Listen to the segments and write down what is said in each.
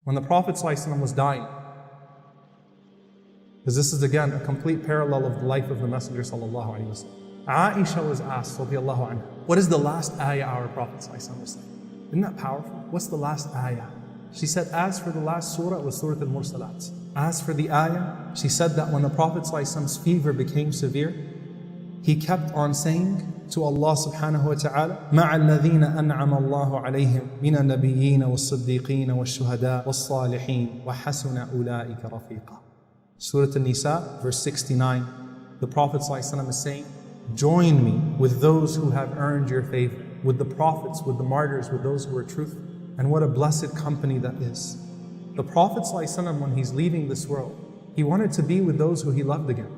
When the Prophet ﷺ was dying, because this is again a complete parallel of the life of the Messenger sallallahu alaihi wasallam. Aisha was asked, radiyallahu anha, what is the last ayah our Prophet ﷺ was saying? Isn't that powerful? What's the last ayah? She said, as for the last surah, it was Surah Al-Mursalat. As for the ayah, she said that when the Prophet ﷺ's fever became severe, he kept on saying to Allah subhanahu wa ta'ala, مَعَ الَّذِينَ أَنْعَمَ اللَّهُ عَلَيْهِمْ مِنَ النَّبِيِّينَ وَالصِّدِّيقِينَ وَالشُّهَدَاءِ وَالصَّالِحِينَ وَحَسُنَ أُولَٰئِكَ رَفِيقًا. Surah An-Nisa, verse 69, the Prophet ﷺ is saying, join me with those who have earned your favor, with the prophets, with the martyrs, with those who are truthful. And what a blessed company that is. The Prophet ﷺ, when he's leaving this world, he wanted to be with those who he loved again.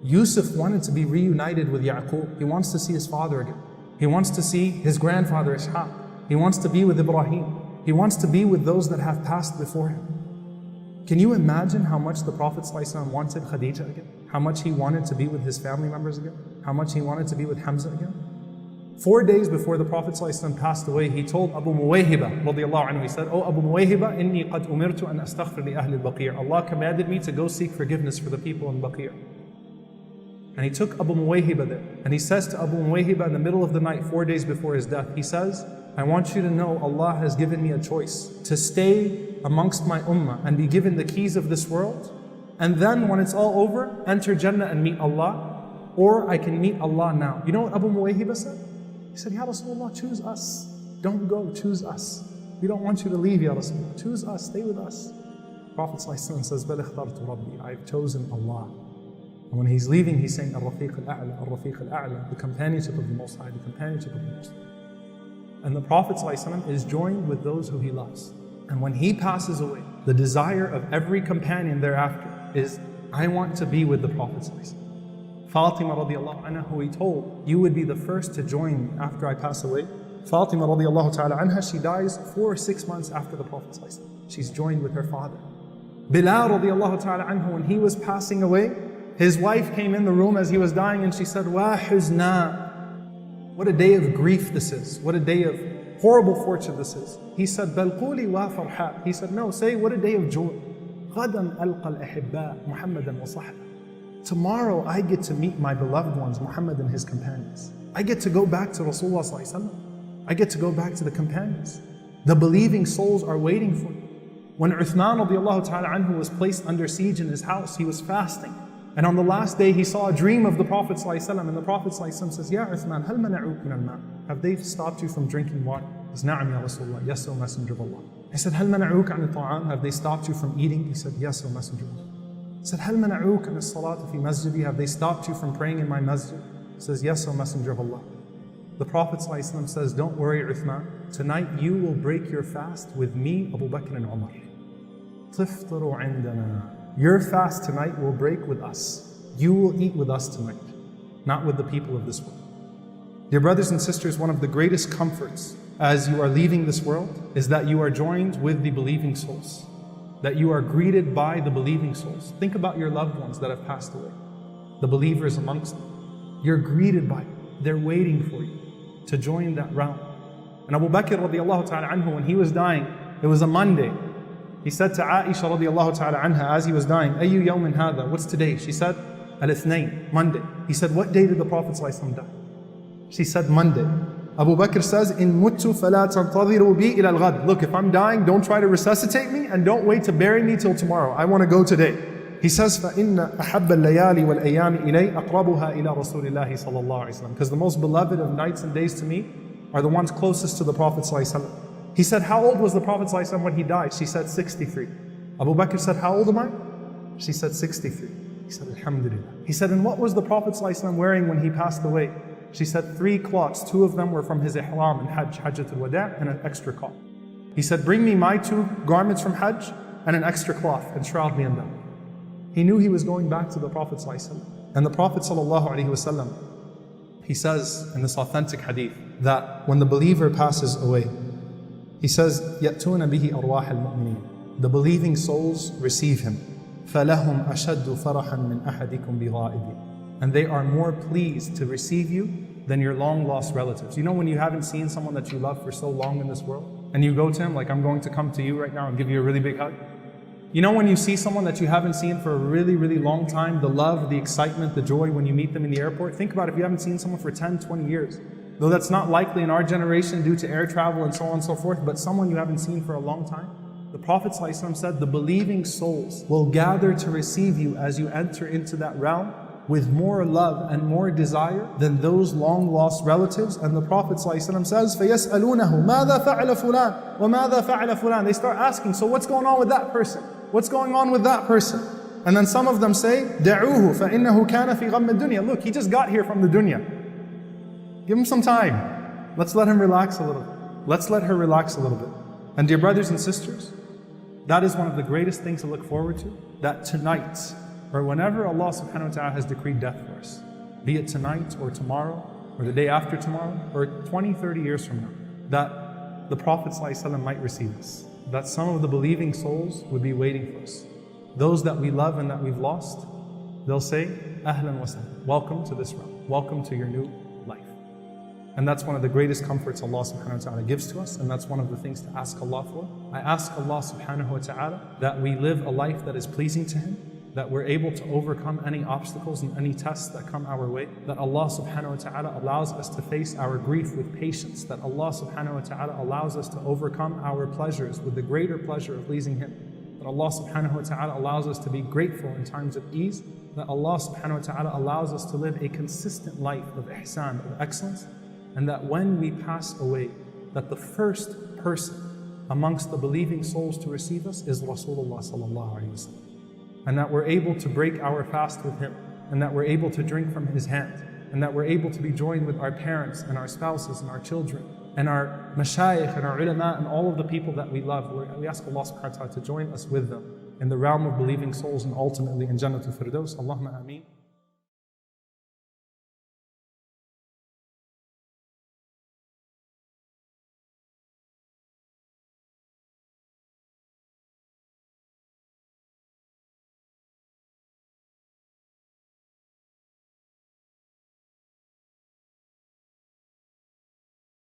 Yusuf wanted to be reunited with Yaqub. He wants to see his father again. He wants to see his grandfather Ishaq. He wants to be with Ibrahim. He wants to be with those that have passed before him. Can you imagine how much the Prophet ﷺ wanted Khadija again? How much he wanted to be with his family members again? How much he wanted to be with Hamza again? 4 days before the Prophet ﷺ passed away, he told Abu Muwayhiba, radiyallahu anhu, he said, Oh Abu Muwayhiba, inni qad umirtu an astaghfir li ahli al-Baqi'. Allah commanded me to go seek forgiveness for the people in Baqi'. And he took Abu Muwayhiba there. And he says to Abu Muwayhiba in the middle of the night, 4 days before his death, he says, I want you to know Allah has given me a choice to stay amongst my ummah and be given the keys of this world. And then when it's all over, enter Jannah and meet Allah. Or I can meet Allah now. You know what Abu Muwayhiba said? He said, Ya Rasulullah, choose us. Don't go, choose us. We don't want you to leave, Ya Rasulullah. Choose us, stay with us. Prophet ﷺ says, Bal ikhtartu Rabbi, I've chosen Allah. And when he's leaving, he's saying, Al-Rafiq al-A'la, Al-Rafiq al-A'la, the companionship of the Most High, the companionship of the Most High. And the Prophet ﷺ is joined with those who he loves. And when he passes away, the desire of every companion thereafter is, I want to be with the Prophet ﷺ. Fatima radiallahu anha, who he told, you would be the first to join me after I pass away. Fatima radiallahu ta'ala anha, she dies 4 or 6 months after the Prophet ﷺ. She's joined with her father. Bilal radiallahu ta'ala anhu, when he was passing away, his wife came in the room as he was dying and she said, Wa huzna. What a day of grief this is. What a day of horrible fortune this is. He said, Bal quli wa farha. He said, no, say what a day of joy. Ghadan alqa al-ahibba Muhammadan wa sahba. Tomorrow I get to meet my beloved ones, Muhammad and his companions. I get to go back to Rasulullah sallallahu alaihi wasallam. I get to go back to the companions. The believing souls are waiting for me. When Uthman radiallahu ta'ala anhu was placed under siege in his house, he was fasting. And on the last day, he saw a dream of the Prophet ﷺ, and the Prophet ﷺ says, Ya Uthman, hal mana'uk min al-ma'? Have they stopped you from drinking water? He says, Na'am ya Rasulullah, yes, O Messenger of Allah. He said, hal mana'uk an al-ta'am? Have they stopped you from eating? He said, yes, O Messenger of Allah. He said, hal mana'uk an al-salat fi masjidi? Have they stopped you from praying in my masjid? He says, yes, O Messenger of Allah. The Prophet ﷺ says, don't worry, Uthman. Tonight you will break your fast with me, Abu Bakr and Omar. Tiftaru indana. Your fast tonight will break with us. You will eat with us tonight, not with the people of this world. Dear brothers and sisters, one of the greatest comforts as you are leaving this world is that you are joined with the believing souls, that you are greeted by the believing souls. Think about your loved ones that have passed away, the believers amongst them. You're greeted by them. They're waiting for you to join that round. And Abu Bakr radiallahu ta'ala anhu, when he was dying, it was a Monday. He said to Aisha radiallahu ta'ala anha as he was dying, Ayyu yawmin hadha? What's today? She said, Al-Ithnain, Monday. He said, what day did the Prophet ﷺ die? She said, Monday. Abu Bakr says, In muttu fala tantadhiru bi ila al-ghad. Look, if I'm dying, don't try to resuscitate me and don't wait to bury me till tomorrow. I want to go today. He says, فَإِنَّ أَحَبَّ اللَّيَالِ وَالْأَيَّامِ إِلَيْ أَقْرَبُهَا إِلَى رَسُولِ اللَّهِ صَلَى اللَّهُ عَلَيْهِ وسلم. Because the most beloved of nights and days to me are the ones closest to the Prophet ﷺ. He said, how old was the Prophet ﷺ when he died? She said, 63. Abu Bakr said, how old am I? She said, 63. He said, Alhamdulillah. He said, and what was the Prophet ﷺ wearing when he passed away? She said, 3 cloths. 2 of them were from his ihram and Hajj, Hajjatul Wada', and an extra cloth. He said, bring me my 2 garments from Hajj and an extra cloth and shroud me in them. He knew he was going back to the Prophet ﷺ. And the Prophet ﷺ, he says in this authentic hadith that when the believer passes away, he says, يَأْتُونَ بِهِ أَرْوَاحَ الْمُؤْمِنِينَ. The believing souls receive him. فَلَهُمْ أَشَدُّ فَرَحًا مِنْ أَحَدِكُمْ بِغَائِبٍ. And they are more pleased to receive you than your long-lost relatives. You know when you haven't seen someone that you love for so long in this world, and you go to him like I'm going to come to you right now and give you a really big hug? You know when you see someone that you haven't seen for a really, really long time, the love, the excitement, the joy when you meet them in the airport? Think about if you haven't seen someone for 10, 20 years. Though that's not likely in our generation due to air travel and so on and so forth, but someone you haven't seen for a long time. The Prophet ﷺ said, the believing souls will gather to receive you as you enter into that realm with more love and more desire than those long lost relatives. And the Prophet ﷺ says, فَيَسْأَلُونَهُ مَاذَا فَعَلَ فُلَانَ وَمَاذَا فَعَلَ فُلَانَ. They start asking, so what's going on with that person? What's going on with that person? And then some of them say, دَعُوهُ فَإِنَّهُ كَانَ فِي غَمِّ الدُّنْيا. Look, he just got here from the dunya. Give him some time. Let's let him relax a little bit. Let's let her relax a little bit. And dear brothers and sisters, that is one of the greatest things to look forward to. That tonight, or whenever Allah subhanahu wa ta'ala has decreed death for us, be it tonight or tomorrow, or the day after tomorrow, or 20, 30 years from now, that the Prophet ﷺ might receive us. That some of the believing souls would be waiting for us. Those that we love and that we've lost, they'll say, Ahlan wa sahlan, welcome to this realm, welcome to your new life. And that's one of the greatest comforts Allah subhanahu wa ta'ala gives to us, and that's one of the things to ask Allah for. I ask Allah subhanahu wa ta'ala that we live a life that is pleasing to Him, that we're able to overcome any obstacles and any tests that come our way, that Allah subhanahu wa ta'ala allows us to face our grief with patience, that Allah subhanahu wa ta'ala allows us to overcome our pleasures with the greater pleasure of pleasing Him, that Allah subhanahu wa ta'ala allows us to be grateful in times of ease, that Allah subhanahu wa ta'ala allows us to live a consistent life of ihsan, of excellence, and that when we pass away, that the first person amongst the believing souls to receive us is Rasoolullah sallallahu alayhi wa sallam. And that we're able to break our fast with him, and that we're able to drink from his hand, and that we're able to be joined with our parents and our spouses and our children and our mashayikh and our ulama and all of the people that we love. We ask Allah subhanahu wa ta'ala to join us with them in the realm of believing souls and ultimately in Jannatul Firdaus. Allahumma ameen.